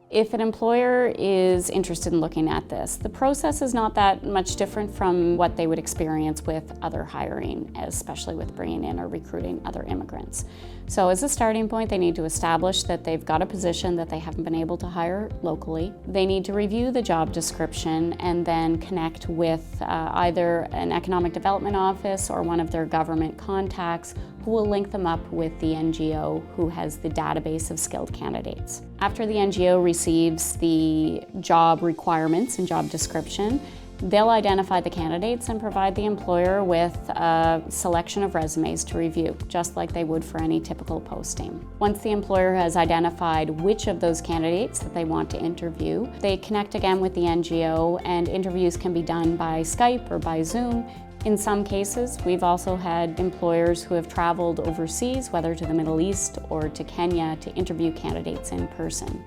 If an employer is interested in looking at this, the process is not that much different from what they would experience with other hiring, especially with bringing in or recruiting other immigrants. So as a starting point, they need to establish that they've got a position that they haven't been able to hire locally. They need to review the job description and then connect with either an economic development office or one of their government contacts who will link them up with the NGO who has the database of skilled candidates. After the NGO receives the job requirements and job description, they'll identify the candidates and provide the employer with a selection of resumes to review, just like they would for any typical posting. Once the employer has identified which of those candidates that they want to interview, they connect again with the NGO, and interviews can be done by Skype or by Zoom. In some cases, we've also had employers who have traveled overseas, whether to the Middle East or to Kenya, to interview candidates in person.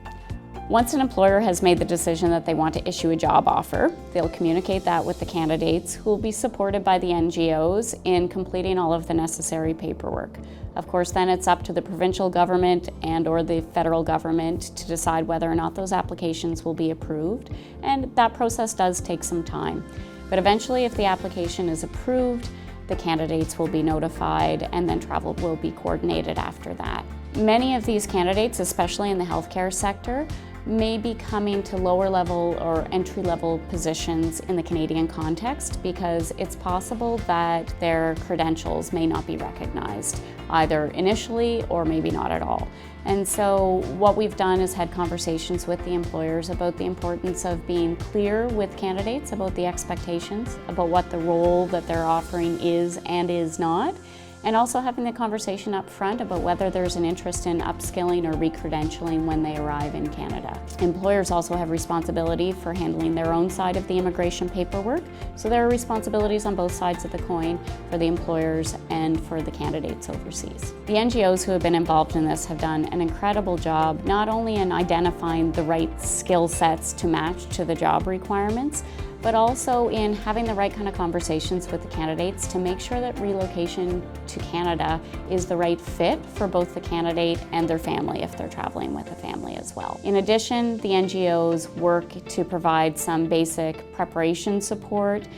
Once an employer has made the decision that they want to issue a job offer, they'll communicate that with the candidates, who will be supported by the NGOs in completing all of the necessary paperwork. Of course, then it's up to the provincial government and/or the federal government to decide whether or not those applications will be approved, and that process does take some time. But eventually, if the application is approved, the candidates will be notified, and then travel will be coordinated after that. Many of these candidates, especially in the healthcare sector, may be coming to lower level or entry level positions in the Canadian context, because it's possible that their credentials may not be recognized, either initially or maybe not at all. And so what we've done is had conversations with the employers about the importance of being clear with candidates about the expectations, about what the role that they're offering is and is not, and also having the conversation up front about whether there's an interest in upskilling or recredentialing when they arrive in Canada. Employers also have responsibility for handling their own side of the immigration paperwork, so there are responsibilities on both sides of the coin for the employers and for the candidates overseas. The NGOs who have been involved in this have done an incredible job, not only in identifying the right skill sets to match to the job requirements, but also in having the right kind of conversations with the candidates to make sure that relocation to Canada is the right fit for both the candidate and their family if they're traveling with a family as well. In addition, the NGOs work to provide some basic preparation support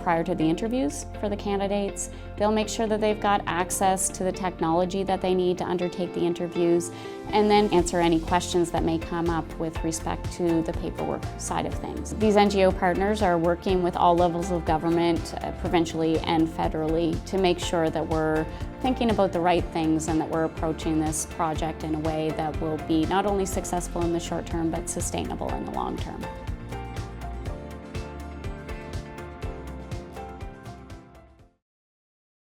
prior to the interviews for the candidates. They'll make sure that they've got access to the technology that they need to undertake the interviews, and then answer any questions that may come up with respect to the paperwork side of things. These NGO partners are working with all levels of government, provincially and federally, to make sure that we're thinking about the right things and that we're approaching this project in a way that will be not only successful in the short term, but sustainable in the long term.